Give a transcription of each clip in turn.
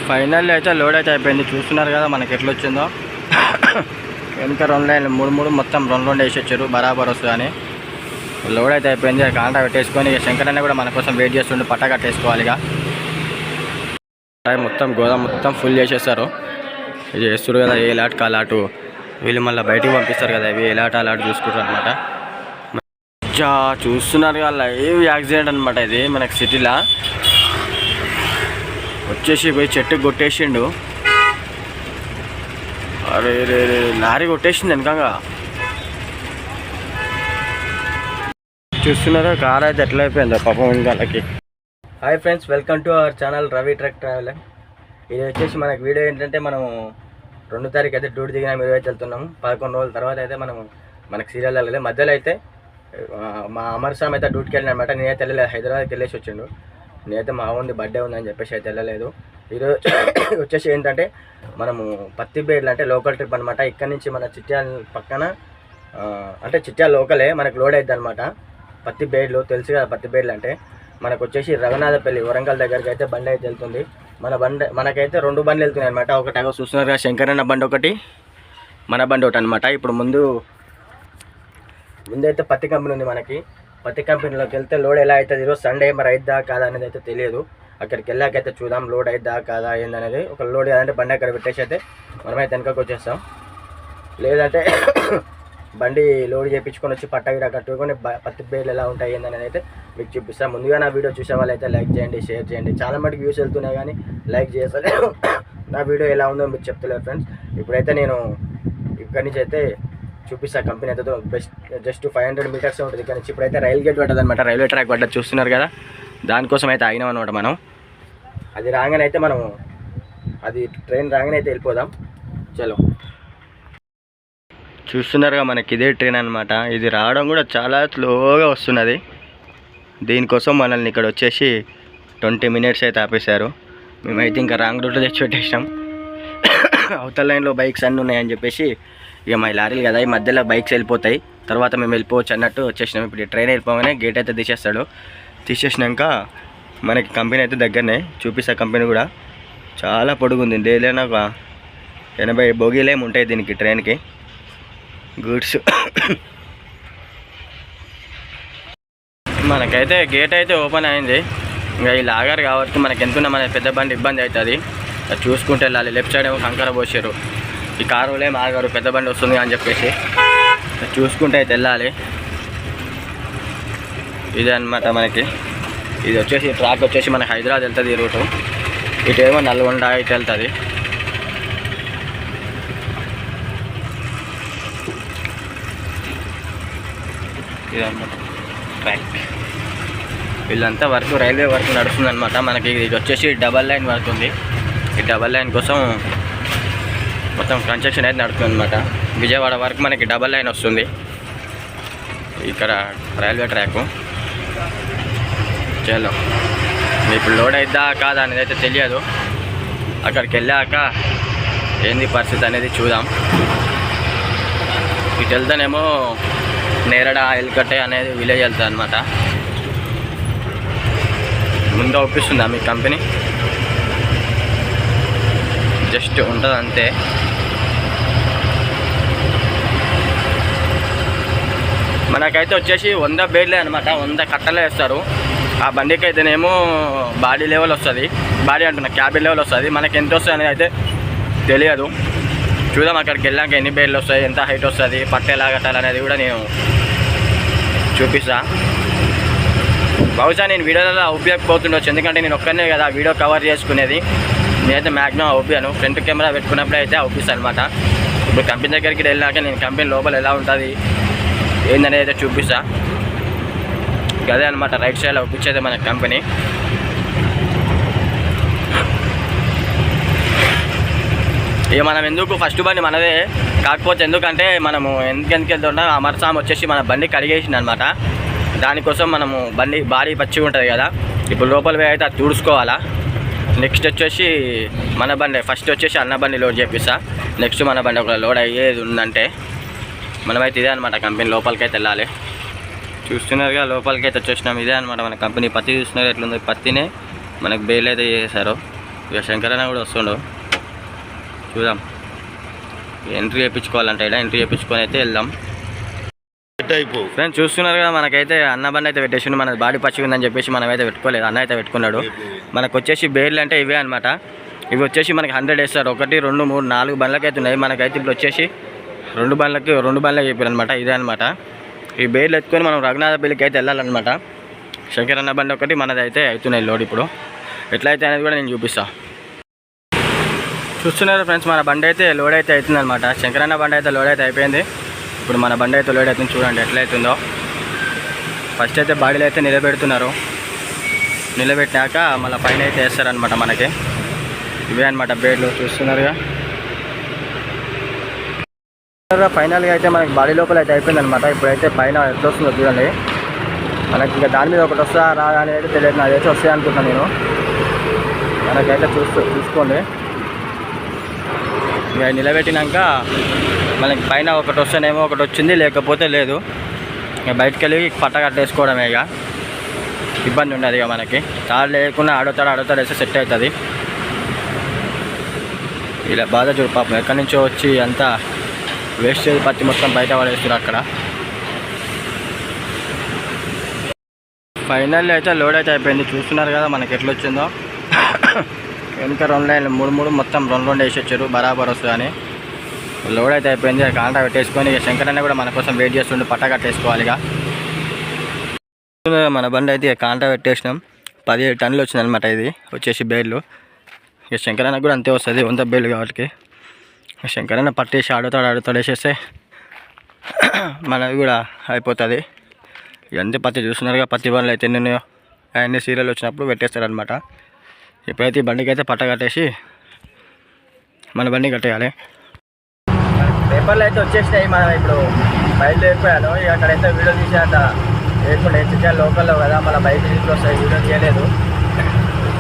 Final అయితే load అయితే అయిపోయింది. చూస్తున్నారు కదా మనకి ఎట్లా వచ్చిందో. వెనుక 2 లైన్లు 3 మొత్తం 2 వేసి వచ్చారు బరాబర్ వస్తుందని. లోడ్ అయితే అయిపోయింది. కాంటా పెట్టేసుకొని ఇక శంకరన్న కూడా మన కోసం వెయిట్ చేస్తుండే పట్ట కట్టేసుకోవాలి. ఇక మొత్తం గోదాం మొత్తం ఫుల్ చేసేస్తారు. ఇది చేస్తారు కదా, ఏ లాట్ కా లాటు వీళ్ళు మళ్ళీ బయటికి పంపిస్తారు కదా, ఇవి ఏ లాట్ ఆ లాట్ చూసుకుంటారు అనమాట. చూస్తున్నారు కదా లైవ్ యాక్సిడెంట్ అనమాట. ఇది మనకి సిటీలో వచ్చేసి పోయి చెట్టుకు కొట్టేసిండు. అరే రే లారీ కొట్టేసింది వెనకంగా. చూస్తున్నారా కార్ అయితే ఎట్లా అయిపోయిందో పాపం వెనకాలకి. Hi friends, welcome to our channel Ravi truck travel. ఇది వచ్చేసి మనకి వీడియో ఏంటంటే మనము 2 తారీఖు అయితే డ్యూటీ దిగిన మీరు అయితే వెళ్తున్నాము. 11 రోజుల తర్వాత అయితే మనకి సీరియల్ వెళ్ళలేదు. మధ్యలో అయితే మా అమర్సామ్ అయితే డ్యూటీకి వెళ్ళిన అనమాట. నేనైతే వెళ్ళలేదు, హైదరాబాద్కి వెళ్ళేసి వచ్చిండు. నేనైతే మా ఉంది బర్త్డే ఉందని చెప్పేసి అయితే వెళ్ళలేదు. ఈరోజు వచ్చేసి ఏంటంటే మనము పత్తిబేడ్లు అంటే లోకల్ ట్రిప్ అనమాట. ఇక్కడ నుంచి మన చిట్యాల పక్కన అంటే చిట్యాల లోకలే మనకు లోడ్ అవుతుంది అనమాట. పత్తిబేడ్లు తెలుసు కదా, పత్తిబేడ్లు అంటే మనకు వచ్చేసి రఘునాథపల్లి వరంగల్ దగ్గరికి అయితే బండి అయితే వెళ్తుంది. మనకైతే 2 బండ్లు వెళ్తున్నాయి అనమాట. ఒకటి అగో చూస్తున్నారు కదా, శంకరన్న బండి ఒకటి, మన బండి ఒకటి అనమాట. ఇప్పుడు ముందైతే పత్తి కంపెనీ ఉంది మనకి. పత్తి కంపెనీలోకి వెళ్తే లోడ్ ఎలా అవుతుంది, ఈరోజు సండే మరి అయిద్దా కాదా అనేది అయితే తెలియదు. అక్కడికి వెళ్ళాకైతే చూద్దాం లోడ్ అయిద్దా కాదా ఏందనేది. ఒక లోడ్ ఏదంటే బండి అక్కడ పెట్టేసి అయితే మనమైతే వెనకకి వచ్చేస్తాం. లేదంటే బండి లోడ్ చేయించుకొని వచ్చి పట్ట గిడ కట్టుకొని పత్తి బేర్లు ఎలా ఉంటాయి ఏందనేది అయితే మీకు చూపిస్తాం. ముందుగా నా వీడియో చూసే వాళ్ళు అయితే లైక్ చేయండి, షేర్ చేయండి. చాలా మటుకు వ్యూస్ వెళ్తున్నాయి కానీ లైక్ చేస్తలేదు. నా వీడియో ఎలా ఉందో మీకు చెప్తలేదు ఫ్రెండ్స్. ఇప్పుడైతే నేను ఇక్కడి నుంచి అయితే చూపిస్తా. కంపెనీ అయితే జస్ట్ 500 మీటర్స్ ఉంటుంది ఇక్కడ నుంచి. ఇప్పుడైతే రైల్ గేట్ పడ్డది అనమాట, రైల్వే ట్రాక్ పడ్డది చూస్తున్నారు కదా. దానికోసం అయితే ఆగినాం అనమాట మనం. అది రాగానే అయితే అది ట్రైన్ రాగానే అయితే వెళ్ళిపోదాం. చలో, చూస్తున్నారుగా మనకి ఇదే ట్రైన్ అనమాట. ఇది రావడం కూడా చాలా స్లోగా వస్తున్నది. దీనికోసం మనల్ని ఇక్కడ వచ్చేసి 20 మినిట్స్ అయితే ఆపేశారు. మేమైతే ఇంకా రాంగ్ రూట్లో తెచ్చి పెట్టేసాం. అవతల లైన్లో బైక్స్ అన్నీ ఉన్నాయని చెప్పేసి ఇక మా లారీలు కదా, ఈ మధ్యలో బైక్స్ వెళ్ళిపోతాయి, తర్వాత మేము వెళ్ళిపోవచ్చు అన్నట్టు వచ్చేసినాం. ఇప్పుడు ఈ ట్రైన్ వెళ్ళిపోగానే గేట్ అయితే తీసేస్తాడు. తీసేసినాక మనకి కంపెనీ అయితే దగ్గరనే చూపిస్తా. కంపెనీ కూడా చాలా పొడుగుంది. డైలీ ఒక 80 బోగీలేమి ఉంటాయి దీనికి ట్రైన్కి గూడ్స్. మనకైతే గేట్ అయితే ఓపెన్ అయింది. ఇంకా ఈ లాగారు కాబట్టి మనకి ఎంతున్నా మన పెద్ద బండి ఇబ్బంది అవుతుంది. అది చూసుకుంటూ వెళ్ళాలి. లెఫ్ట్ సైడ్ ఏమో కంకర పోసారు. ఈ కారులేం ఆగారు, పెద్ద బండి వస్తుంది అని చెప్పేసి చూసుకుంటూ అయితే వెళ్ళాలి. ఇదే అనమాట మనకి. ఇది వచ్చేసి ట్రాక్ వచ్చేసి మనకి హైదరాబాద్ వెళ్తుంది ఈ రూటు. ఇటేమో నల్గొండ ఇటు వెళ్తుంది. ఇదన్నమాట ట్రాక్. వీళ్ళంతా వర్క్ రైల్వే వర్క్ నడుస్తుంది అనమాట. మనకి ఇది వచ్చేసి డబల్ లైన్ వర్క్ ఉంది. ఈ డబల్ లైన్ కోసం మొత్తం కన్స్ట్రక్షన్ అయితే నడుస్తుంది అనమాట. విజయవాడ వరకు మనకి డబల్ లైన్ వస్తుంది ఇక్కడ రైల్వే ట్రాక్. చలో, ఇప్పుడు లోడ్ అయిద్దా కాదా అనేది అయితే తెలియదు. అక్కడికి వెళ్ళాక ఏంది పరిస్థితి అనేది చూద్దాం. ఇటు వెళ్తానేమో నేరడ ఎల్కట్టే అనేది విలేజ్ వెళ్తుంది అనమాట. ముందు ఒప్పిస్తుందా మీ కంపెనీ? జస్ట్ ఉంటుంది అంతే. మనకైతే వచ్చేసి 100 బేర్లే అనమాట, 100 కట్టలే వేస్తారు. ఆ బండికి అయితేనేమో బాడీ లెవెల్ వస్తుంది, బాడీ అంటున్నా క్యాబిన్ లెవెల్ వస్తుంది. మనకి ఎంత వస్తుంది అనేది అయితే తెలియదు. చూద్దాం అక్కడికి వెళ్ళాక ఎన్ని బేర్లు వస్తాయి, ఎంత హైట్ వస్తుంది, పట్ట ఎలా కట్టాలనేది కూడా నేను చూపిస్తా. బహుశా నేను వీడియోలో ఉపయోగపోతుండొచ్చు, ఎందుకంటే నేను ఒక్కనే కదా వీడియో కవర్ చేసుకునేది. నేనైతే మ్యాక్సిమం అవుపాను. ఫ్రంట్ కెమెరా పెట్టుకున్నప్పుడు అయితే అవుపిస్తాను అనమాట. ఇప్పుడు కంపెనీ దగ్గరికి వెళ్ళాక నేను కంపెనీ లోపల ఎలా ఉంటుంది ఏందనేది అయితే చూపిస్తా. అదే అనమాట, రైట్ సైడ్లో అవుపించేది మన కంపెనీ. ఇక మనం ఎందుకు ఫస్ట్ బండి మనదే, కాకపోతే ఎందుకంటే మనము ఎందుకు వెళ్తున్నా అమర్సామ్ వచ్చేసి మన బండి కడిగేసింది అనమాట. దానికోసం మనము బాడీ పచ్చిగా ఉంటుంది కదా, ఇప్పుడు లోపల పోయి అయితే అది తుడుచుకోవాలా. నెక్స్ట్ వచ్చేసి మన బండి ఫస్ట్ వచ్చేసి అన్న బండి లోడ్ చేపిస్తా. నెక్స్ట్ మన బండి ఒక లోడ్ అయ్యేది ఉందంటే మనమైతే ఇదే అనమాట కంపెనీ లోపలికి అయితే వెళ్ళాలి. చూస్తున్నారుగా లోపలికి అయితే వచ్చేసినాం. ఇదే అనమాట మన కంపెనీ. పత్తి చూస్తున్నారు ఎట్లుంది, పత్తినే మనకు బేల్ అయితే చేశారు. ఇక శంకరన్న కూడా వస్తుండు, చూద్దాం. ఎంట్రీ చేయించుకోవాలంటే ఇక్కడ ఎంట్రీ చేయించుకొని అయితే వెళ్దాం. ఫ్రెండ్స్ చూస్తున్నారు కదా, మనకైతే అన్న బండి అయితే పెట్టేసిండు. మన బాడీ పచ్చి ఉందని చెప్పేసి మనం అయితే పెట్టుకోలేదు, అన్న అయితే పెట్టుకున్నాడు. మనకు వచ్చేసి బేర్లు అంటే ఇవే అనమాట. ఇవి వచ్చేసి మనకి 100 వేస్తారు. 1 2 3 4 బండ్లకి అయితే ఉన్నాయి. మనకైతే ఇప్పుడు వచ్చేసి 2 బండ్లకి చెప్పారు అనమాట. ఇదే అనమాట. ఈ బేర్లు ఎత్తుకొని మనం రఘునాథపల్లికి అయితే వెళ్ళాలన్నమాట. శంకరన్న బండి ఒకటి మనది అయితే అవుతున్నాయి లోడ్. ఇప్పుడు ఎట్లా అయితే అనేది కూడా నేను చూపిస్తాను. చూస్తున్నారు ఫ్రెండ్స్, మన బండి అయితే లోడ్ అయితే అవుతుంది అనమాట. శంకరన్న బండి అయితే లోడ్ అయితే అయిపోయింది. ఇప్పుడు మన బండి అయితే లోడ్ అవుతుంది. చూడండి ఎట్లా అవుతుందో. ఫస్ట్ అయితే బాడీలో అయితే నిలబెడుతున్నారు. నిలబెట్టినాక మళ్ళీ పైన అయితే వేస్తారనమాట. మనకి ఇవే అనమాట బేడ్లు, చూస్తున్నారుగా. ఫైనల్గా అయితే మనకి బాడీ లోపల అయితే అయిపోయింది అనమాట. ఇప్పుడైతే పైన ఎట్లా వస్తుందో చూడండి. మనకి ఇంకా దాని మీద ఒకటి వస్తా రాదా అనేది తెలియదు. నాదైతే వస్తాయి అనుకుంటున్నాను నేను. మనకైతే చూసుకోండి. ఇక నిలబెట్టినాక మనకి పైన ఒకటి వస్తేనేమో ఒకటి వచ్చింది, లేకపోతే లేదు. ఇక బయటకు వెళ్ళి పట్ట కట్టేసుకోవడమే. ఇక ఇబ్బంది ఉండదు. ఇక మనకి తాడు లేకుండా ఆడతాడు వేస్తే సెట్ అవుతుంది. ఇలా బాధ చూడు పాపం, ఎక్కడి నుంచో వచ్చి అంతా వేస్టేజ్ పత్తి మొత్తం బయట పడేస్తారు అక్కడ. ఫైనల్ అయితే లోడ్ అయితే అయిపోయింది. చూస్తున్నారు కదా మనకి ఎట్లా వచ్చిందో. వెనుక 2 లైన్లు 3 మొత్తం 2 వేసి వచ్చారు, బరాబర్ వస్తుందని. లోడ్ అయితే అయిపోయింది. కాంటా పెట్టేసుకొని ఇక శంకరన్న కూడా మన కోసం వెయిట్ చేస్తుండే, పట్ట కట్టేసుకోవాలి. ఇక మన బండి అయితే కాంటా పెట్టేసినాం. 17 టన్నులు వచ్చింది అనమాట. ఇది వచ్చేసి బేర్లు. ఇక శంకరన్న కూడా అంతే వస్తుంది, 100 బేర్లు కాబట్టి. శంకరన్న పట్టేసి ఆడుతాడు వేసేస్తే మనది కూడా అయిపోతుంది. ఇదంతా పత్తి చూస్తున్నారుగా. పత్తి బండ్లు అయితే ఎన్నెన్నో అన్ని సీరియల్ వచ్చినప్పుడు పెట్టేస్తారనమాట. ఇప్పుడైతే ఈ బండికి అయితే పట్ట కట్టేసి మన బండి కట్టేయాలి. పేపర్లు అయితే వచ్చేసినాయి. మనం ఇప్పుడు బయలుదేరిపోయాను. ఇక అక్కడైతే వీడియో తీసేట లేకుండా ఎందుకంటే లోకల్లో కదా, మన బైక్ తీసుకొస్తాయి, వీడియో తీయలేదు.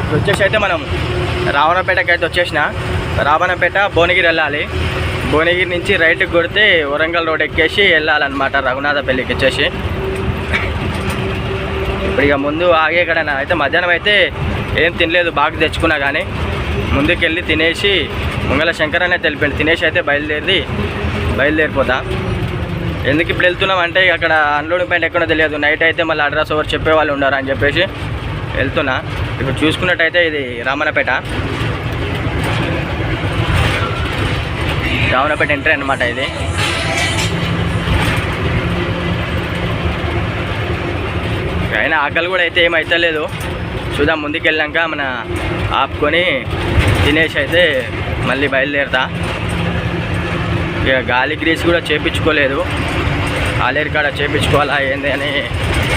ఇప్పుడు వచ్చేసి అయితే మనం రావణపేటకి అయితే వచ్చేసిన. రావణపేట భువనగిరి వెళ్ళాలి. భువనగిరి నుంచి రైట్కి కొడితే వరంగల్ రోడ్ ఎక్కేసి వెళ్ళాలన్నమాట రఘునాథపల్లికి వచ్చేసి. ఇప్పుడు ఇక ముందు ఆగే కడ అయితే మధ్యాహ్నం అయితే ఏం తినలేదు, బాగా తెచ్చుకున్నా కానీ ముందుకెళ్ళి తినేసి ముంగల శంకరనే తెలిపిండి తినేసి అయితే బయలుదేరిపోతా. ఎందుకు ఇప్పుడు వెళ్తున్నాం అంటే అక్కడ అన్లోడింగ్ పాయింట్ ఎక్కడో తెలియదు. నైట్ అయితే మళ్ళీ అడ్రస్ ఎవరు చెప్పేవాళ్ళు ఉండరు అని చెప్పేసి వెళ్తున్నా. ఇప్పుడు చూసుకున్నట్టయితే ఇది రామన్నపేట ఎంట్రీ అనమాట. ఇది అయినా ఆకలి కూడా అయితే ఏమైతలేదు. చూద్దాం ముందుకు వెళ్ళాక మన ఆపుకొని తినేసి అయితే మళ్ళీ బయలుదేరుతా. ఇక గాలి గ్రీస్ కూడా చేయించుకోలేదు. ఆలేరు కాడ చేయించుకోవాలా ఏంది అని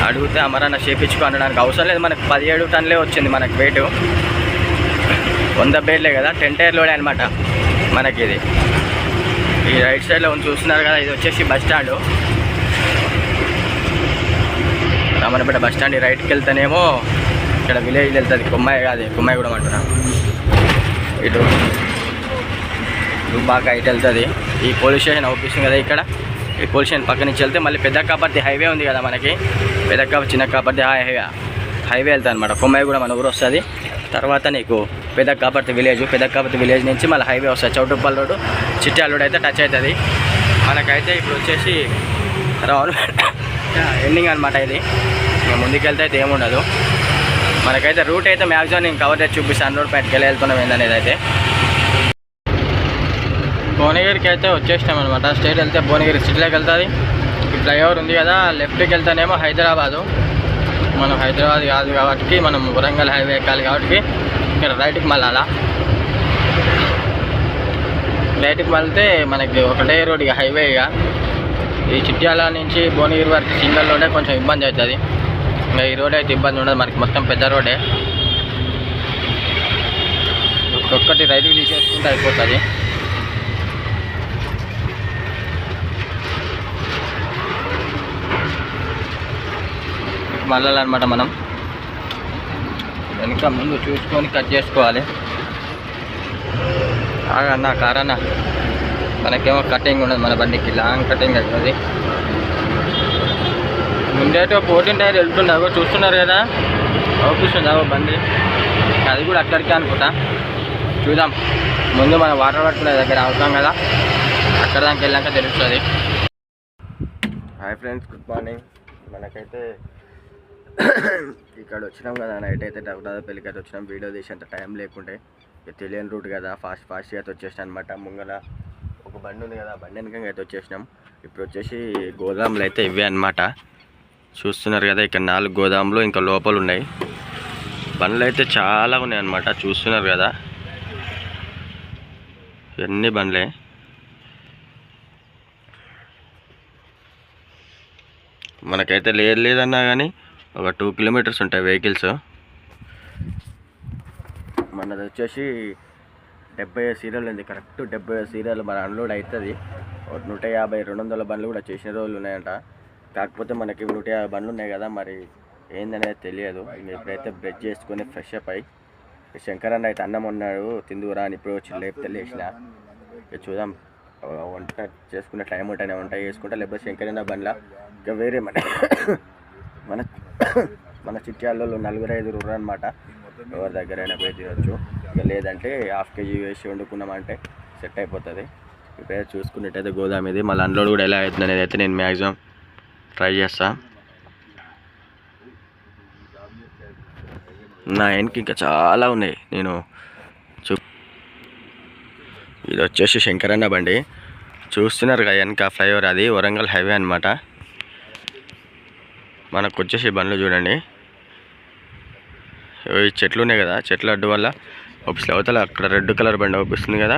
అడిగితే అమరన్న చేయించుకో అనడానికి అవసరం లేదు. మనకు 17 టన్నులే వచ్చింది మనకు వెయిట్. 100 బేర్లే కదా, 10 టైర్ లోడే అనమాట మనకి. ఇది ఈ రైట్ సైడ్లో చూస్తున్నారు కదా, ఇది వచ్చేసి bus stand. Ramannapet bus stand. ఈ రైట్కి వెళ్తేనేమో ఇక్కడ విలేజ్ వెళ్తుంది. కుమ్మాయిగూడెం అంటున్నా. ఇటు బాగా ఇటు వెళ్తుంది. ఈ పోలీస్ స్టేషన్ అవుపిస్తుంది కదా ఇక్కడ. ఈ పోలీస్ స్టేషన్ పక్క నుంచి వెళ్తే మళ్ళీ పెద్ద కాపర్తి హైవే ఉంది కదా మనకి. చిన్న కాపర్తి హైవే వెళ్తుంది అనమాట. కుమ్మాయిగూడెం మన ఊరు వస్తుంది. తర్వాత నీకు పెద్ద కాపర్తి విలేజ్ నుంచి మళ్ళీ హైవే వస్తుంది. చౌటుప్పల్ రోడ్డు చిట్యాల రోడ్ అయితే టచ్ అవుతుంది మనకైతే. ఇప్పుడు వచ్చేసి రావణపేట ఎండింగ్ అనమాట. ఇది ముందుకెళ్తే అయితే ఏముండదు మనకైతే. రూట్ అయితే మ్యాక్సిమం నేను కవర్ చేసి చూపిస్తాను. అన్లోడ్పేటకి వెళ్తున్నాం ఏందనేది అయితే. భువనగిరికి అయితే వచ్చేసినాం అనమాట. స్టేట్ వెళ్తే భువనగిరి సిటీలోకి వెళ్తుంది. ఈ ఫ్లైఓవర్ ఉంది కదా, లెఫ్ట్కి వెళ్తేనేమో హైదరాబాదు. మనం హైదరాబాద్ కాదు కాబట్టి మనం వరంగల్ హైవే ఎక్కాలి కాబట్టి ఇక్కడ రైట్కి మళ్ళాలా. రైట్కి వెళ్తే మనకి ఒకటే రోడ్ ఇక హైవే. ఇక ఈ చిట్యాల నుంచి భువనగిరి వరకు సింగల్ రోడే కొంచెం ఇబ్బంది అవుతుంది. ఇంకా ఈ రోడ్ అయితే ఇబ్బంది ఉండదు మనకి, మొత్తం పెద్ద రోడే. ఒక్కొక్కటి రైట్కి తీసేసుకుంటే అయిపోతుంది. మళ్ళాలన్నమాట మనం. వెనుక ముందు చూసుకొని కట్ చేసుకోవాలి. అన్న కారన్న మనకేమో కటింగ్ ఉండదు, మన బండికి లాంగ్ కటింగ్ అవుతుంది. ముందైతే 14 టైర్ వెళ్తున్నావు చూస్తున్నారు కదా, అవుపిస్తుంది బండి. అది కూడా అక్కడికే అనుకుంటా. చూద్దాం. ముందు మనం వాటర్ పట్టుకునే దగ్గర అవుతాం కదా, అక్కడ దానికి వెళ్ళాక తెలుస్తుంది. Hi friends, good morning. మనకైతే ఇక్కడ వచ్చినాం కదా, నైట్ అయితే పెళ్ళికి అయితే వచ్చినాం. వీడియో తీసేంత టైం లేకుంటే తెలియని రూట్ కదా, ఫాస్ట్గా అయితే వచ్చేసినాం అనమాట. ముంగల ఒక బండి ఉంది కదా, బండి వెనకంగా అయితే వచ్చేసినాం. ఇప్పుడు వచ్చేసి గోదాములు అయితే ఇవే అనమాట. చూస్తున్నారు కదా, ఇక్కడ 4 గోదాములు ఇంకా లోపల ఉన్నాయి. బండ్లు అయితే చాలా ఉన్నాయి అనమాట. చూస్తున్నారు కదా, ఇవన్నీ బండ్లే. మనకైతే లేదన్నా కానీ ఒక 2 కిలోమీటర్స్ ఉంటాయి వెహికల్స్. మనది వచ్చేసి 70 సీరియల్ ఉంది, కరెక్ట్ 70 సీరియల్ మన అన్లోడ్ అవుతుంది. 150-200 బండ్లు కూడా చేసిన రోజులు ఉన్నాయంట. కాకపోతే మనకి 150 బండ్లు ఉన్నాయి కదా, మరి ఏందనేది తెలియదు. ఇప్పుడైతే బ్రష్ చేసుకొని ఫ్రెష్ అప్ అయ్యి, శంకర్ అన్న అయితే అన్నం ఉన్నాడు తిందురా అని ఇప్పుడు వచ్చి లేపితే లేచిన. ఇక చూద్దాం, వంట చేసుకునే టైం ఉంటేనే వంట చేసుకుంటా, లేకపోతే శంకర్ అన్న బండ్ల ఇక వేరే మన చిట్యాలలో 4-5 ఉర్రు అనమాట. ఎవరి దగ్గరైనా పోయి తినచ్చు. ఇక లేదంటే ½ కేజీ వేసి వండుకున్నామంటే సెట్ అయిపోతుంది. ఇప్పుడైతే చూసుకున్నట్టయితే గోదాం ఇది. మళ్ళీ అన్లోడ్ కూడా ఎలా అవుతుంది అనేది అయితే నేను మ్యాక్సిమం ట్రై చేస్తాను. నా వెనక ఇంకా చాలా ఉన్నాయి. నేను ఇది వచ్చేసి శంకరన్న బండి. చూస్తున్నారు కదా వెనక ఫ్లైఓవర్, అది వరంగల్ హైవే అనమాట. మనకు వచ్చేసి బండ్లు చూడండి, ఈ చెట్లు ఉన్నాయి కదా, చెట్ల అడ్డు వల్ల ఒప్పిస్తుంది. అవతల అక్కడ రెడ్ కలర్ బండి ఒప్పిస్తుంది కదా,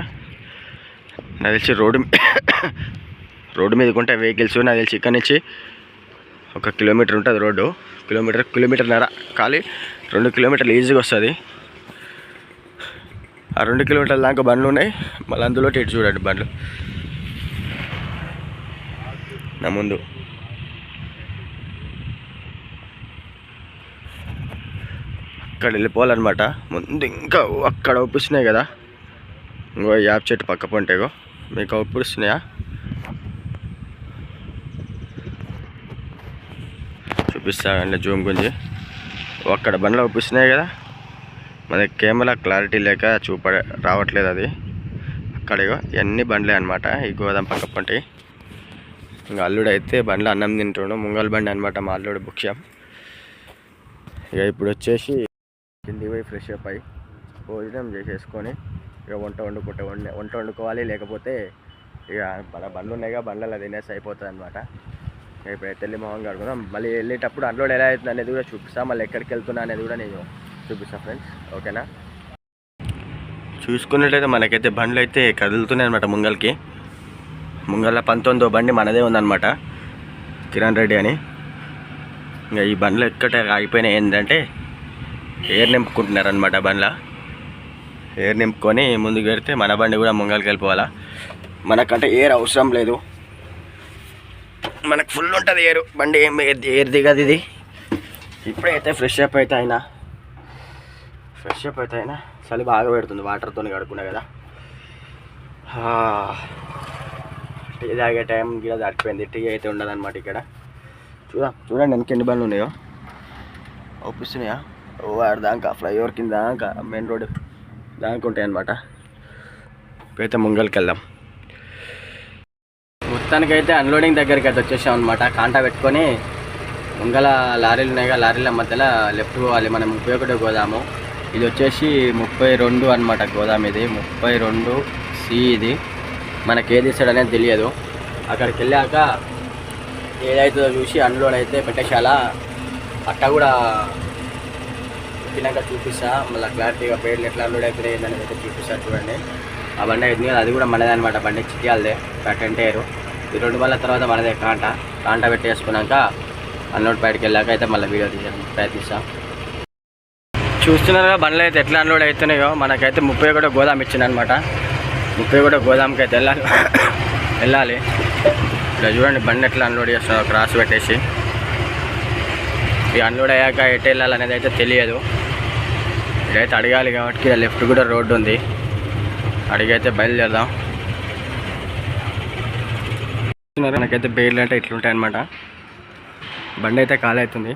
నాకు తెలిసి రోడ్డు మీదకి ఉంటాయి వెహికల్స్. నాకు తెలిసి ఇక్కడ నుంచి 1 కిలోమీటర్ ఉంటుంది రోడ్డు. కిలోమీటర్న్నర ఖాళీ 2 కిలోమీటర్లు ఈజీగా వస్తుంది. ఆ 2 కిలోమీటర్ల దాకా బండ్లు ఉన్నాయి. మళ్ళీ అందులో ఇటు చూడండి బండ్లు నా ముందు. అక్కడ వెళ్ళిపోవాలన్నమాట. ముందు ఇంకా అక్కడ ఒప్పిస్తున్నాయి కదా, ఇంకో యాప్ చెట్టు పక్క పొంటేగో మీకు ఒప్పిస్తున్నాయా చూపిస్తానండి జూమ్ గురించి. అక్కడ బండ్లు ఒప్పిస్తున్నాయి కదా, మన కెమెరా క్లారిటీ లేక రావట్లేదు అది. అక్కడేగో ఇవన్నీ బండ్లే అనమాట, ఈ గోదాం పక్క పొంటి. ఇంకా అల్లుడు అయితే బండ్లు అన్నం తింటుండు, ముంగల్ బండి అనమాట మా అల్లుడు ముఖ్యం. ఇక ఇప్పుడు వచ్చేసి కింది పోయి ఫ్రెష్ అప్ అయ్యి భోజనం చేసేసుకొని ఇక వంట వండుకోవాలి. లేకపోతే ఇక మన బండ్లు ఉన్నాయిగా, బండ్లలో తినేసి అయిపోతుంది అనమాట. ఇప్పుడైతే వెళ్ళి మొహం కడుకుందాం. మళ్ళీ వెళ్ళేటప్పుడు అన్లోడ్ ఎలా అవుతుంది అనేది కూడా చూపిస్తాను. మళ్ళీ ఎక్కడికి వెళ్తున్నా అనేది కూడా నేను చూపిస్తాను ఫ్రెండ్స్, ఓకేనా. చూసుకున్నట్లయితే మనకైతే బండ్లు అయితే కదులుతున్నాయి అనమాట. ముంగల 19వ బండి మనదే ఉందన్నమాట, కిరణ్ రెడ్డి అని. ఇంకా ఈ బండ్లు ఎక్కడ ఆగిపోయినాయి ఏంటంటే ఎయిర్ నింపుకుంటున్నారనమాట. బండ్ల ఎయిర్ నింపుకొని ముందుకు పెడితే మన బండి కూడా ముంగల్కి వెళ్ళిపోవాలా. మనకంటే ఎయిర్ అవసరం లేదు, మనకు ఫుల్ ఉంటుంది ఎయిర్. బండి ఏం ఎయిర్ దిగదు ఇది. ఇప్పుడైతే ఫ్రెష్ అప్ అయితే అయినా చలి బాగా పెడుతుంది. వాటర్తో కడుక్కున్నా కదా, టీ తాగే టైం కూడా దాటిపోయింది. టీ అయితే ఉండదు అనమాట ఇక్కడ. చూడండి వెనక ఎన్ని బండ్లు ఉన్నాయో ఒప్పిస్తున్నాయా. వాడు దాకా ఫ్లైఓవర్ కింద దాకా మెయిన్ రోడ్ దాకా ఉంటాయి అన్నమాట. ఇప్పుడైతే ముంగల్కి వెళ్దాం. మొత్తానికైతే అన్లోడింగ్ దగ్గరికి అయితే వచ్చేసాం అనమాట. కాంటా పెట్టుకొని ముంగల లారీలు ఉన్నాయిగా, లారీల మధ్యలో లెఫ్ట్ పోవాలి. మనం 31 గోదాము. ఇది వచ్చేసి 32 అనమాట గోదాం. ఇది 32C. ఇది మనకి ఏది ఇస్తాడు అనేది తెలియదు. అక్కడికి వెళ్ళాక ఏదైతుందో చూసి అన్లోడ్ అయితే పెట్టేశాల. పట్ట కూడా తినాక చూపిస్తా, మళ్ళీ క్లారిటీగా పేర్లు ఎట్లా అన్లోడ్ అవుతున్నాయి అనేది అయితే చూపిస్తా. చూడండి ఆ బండి అవుతుంది కదా, అది కూడా మనదే అనమాట. బండి చిట్యాలదే, ఫ్రంట్ టైరు. ఈ 2 బండ్ల తర్వాత మనదే కాంటా పెట్టేసుకున్నాక అన్లోడ్ బయటకు వెళ్ళాక అయితే మళ్ళీ వీడియో తీయడానికి ప్రయత్నిస్తా. చూస్తున్నారుగా బండ్లు అయితే ఎట్లా అన్లోడ్ అవుతున్నాయో. మనకైతే 31 గోదాం ఇచ్చిందనమాట. 31 గోదాంకి అయితే వెళ్ళాలి. ఇలా చూడండి బండి ఎట్లా అన్లోడ్ చేస్తున్నారు, క్రాస్ పెట్టేసి. ఈ అన్లోడ్ అయ్యాక ఎటు వెళ్ళాలనేది అయితే తెలియదు. ఇదైతే అడగాలి కాబట్టి లెఫ్ట్ కూడా రోడ్డు ఉంది, అడిగైతే బయలుదేరదాం. మనకైతే బేర్లు అంటే ఇట్లుంటాయి అనమాట. బండి అయితే ఖాళీ అవుతుంది.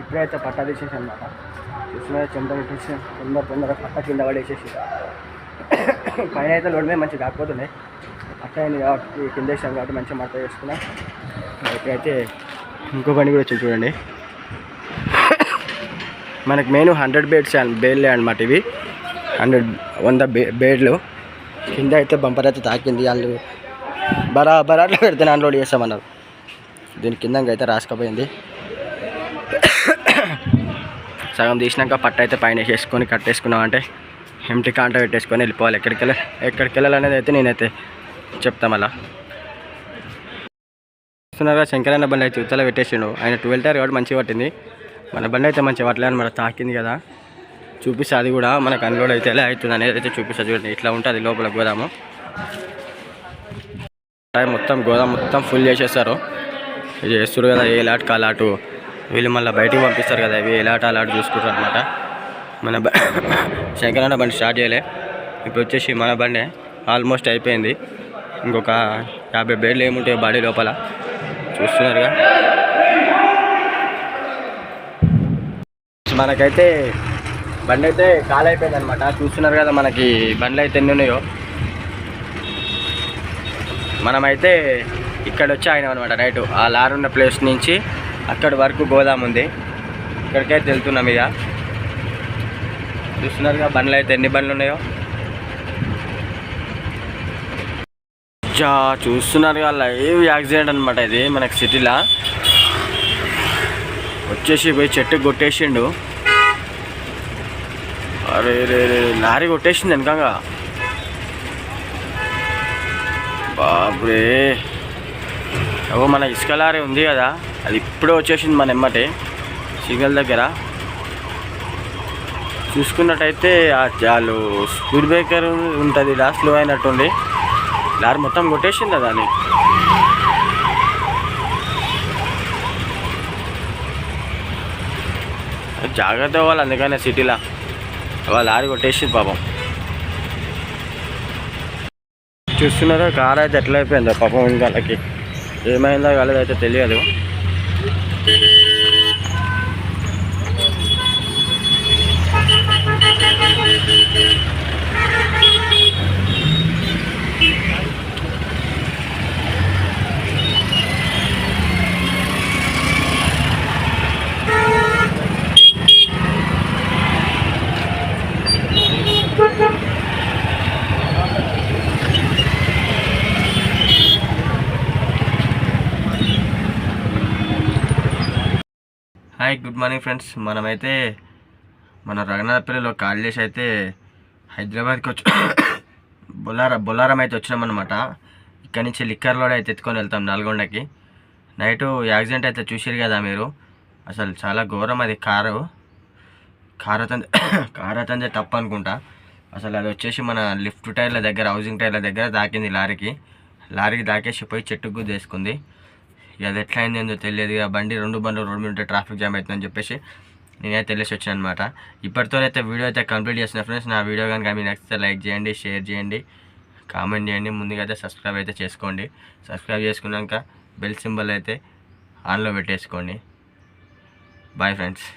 ఇప్పుడైతే పట్టా తీసేసి అనమాట. చూసిన చెంత పెట్టేసి తొందర పట్ట కింద పడేసేసి పైన అయితే లోడ్ మీద మంచిగా కాకపోతుండే అట్ట అయింది కాబట్టి కింద వేసాం కాబట్టి మంచిగా మట్ట చేసుకున్నా. అయితే ఇంకో బండి కూడా వచ్చింది చూడండి. మనకు మెయిన్ 100 బేడ్లే అనమాట ఇవి. 100 బేడ్లు కింద అయితే బంపర్ అయితే తాకింది. వాళ్ళు బరాబరాట్లో పెడితే అన్లోడ్ చేస్తామన్నారు. దీని కింద అయితే రాసుకపోయింది. సగం తీసినాక పట్ట అయితే పైన వేసేసుకొని కట్టేసుకున్నామంటే ఎంటీ కాంట పెట్టేసుకొని వెళ్ళిపోవాలి. ఎక్కడికి వెళ్ళాలనేది అయితే నేనైతే చెప్తాం. అలా చూస్తున్నారా శంకరన్న బండి అయితే ఉత్తలో పెట్టేసిండు. ఆయన 12 టైర్ కాబట్టి మంచిగా పట్టింది. మన బండి అయితే మంచిగా పట్టలేదు అనమాట. తాకింది కదా చూపిస్తా. అది కూడా మనకు అన్లోడ్ అయితే ఎలా అవుతుంది అనేది అయితే చూపిస్తా. చూడండి ఇట్లా ఉంటుంది లోపల గోదాము. మొత్తం గోదాం మొత్తం ఫుల్ చేసేస్తారు. ఇది చేస్తారు కదా ఏ లాట్ కాలాటు. వీళ్ళు మళ్ళీ బయటికి పంపిస్తారు కదా, ఇవి ఎలాట అలాట చూసుకుంటారు అనమాట. మన శంకరన్న బండి స్టార్ట్ చేయలే. ఇప్పుడు వచ్చేసి మన బండి ఆల్మోస్ట్ అయిపోయింది. ఇంకొక 50 బేడ్లు ఏముంటాయి బాడీ లోపల చూస్తున్నారుగా. మనకైతే బండి అయితే కాల్ అయిపోయింది అనమాట. చూస్తున్నారు కదా మనకి బండ్లు అయితే ఎన్ని ఉన్నాయో. మనమైతే ఇక్కడ వచ్చి ఆయన అనమాట నైట్ ఆ లారీ ఉన్న ప్లేస్ నుంచి అక్కడి వరకు గోదాం ఉంది. ఇక్కడికైతే వెళ్తున్నాం. ఇక చూస్తున్నారుగా బండ్లు అయితే ఎన్ని బండ్లు ఉన్నాయో. చూస్తున్నారుగా లైవ్ యాక్సిడెంట్ అనమాట ఇది మనకి సిటీలో. వచ్చేసి పోయి చెట్టు కొట్టేసిండు. అరే రే లారీ కొట్టేసింది వెనకంగా. బాబురే ఏవో మన ఇసుక లారీ ఉంది కదా అది ఇప్పుడే వచ్చేసింది మన ఎమ్మటే సిగ్నల్ దగ్గర. చూసుకున్నట్టయితే చాలు స్పీడ్ బ్రేకర్ ఉంటుంది ఇలా స్లో అయినట్టుంది. లారీ మొత్తం కొట్టేసింది దాన్ని. జాగ్రత్త అవ్వాలి అందుకనే సిటీలో వాళ్ళ లారీ కొట్టేసింది పాపం. చూస్తున్నారో కార్ అయితే ఎట్లా అయిపోయిందో పాపం. ఇంకాళ్ళకి ఏమైందో కాలేదైతే తెలియదు. Hi good morning friends. మనమైతే మన రఘునాథపల్లిలో కాల్ చేసి అయితే హైదరాబాద్కి వచ్చి బొల్లారం అయితే వచ్చినామన్నమాట. ఇక్కడి నుంచి లిక్కర్లో అయితే ఎత్తుకొని వెళ్తాం నల్గొండకి. నైటు యాక్సిడెంట్ అయితే చూసిరు కదా మీరు. అసలు చాలా ఘోరం అది. కారు అతందే తప్పు అనుకుంటా. అసలు అది వచ్చేసి మన లిఫ్ట్ టైర్ల దగ్గర హౌసింగ్ టైర్ల దగ్గర తాకింది లారీకి దాకేసి పోయి చెట్టుకు గుద్దేసుకుంది. ఇక అది ఎట్లా అయింది ఏందో తెలియదు. ఇక రెండు బండ్లు రోడ్ మీద ఉంటే ట్రాఫిక్ జామ్ అవుతుందని చెప్పేసి నేనైతే తెలిసి వచ్చాను అనమాట. ఇప్పటితోనైతే వీడియో అయితే కంప్లీట్ చేసిన ఫ్రెండ్స్. నా వీడియో కనుక మీకు నచ్చితే లైక్ చేయండి, షేర్ చేయండి, కామెంట్ చేయండి. ముందుగా అయితే సబ్స్క్రైబ్ అయితే చేసుకోండి. సబ్స్క్రైబ్ చేసుకున్నాక బెల్ సింబల్ అయితే ఆన్లో పెట్టేసుకోండి. Bye friends.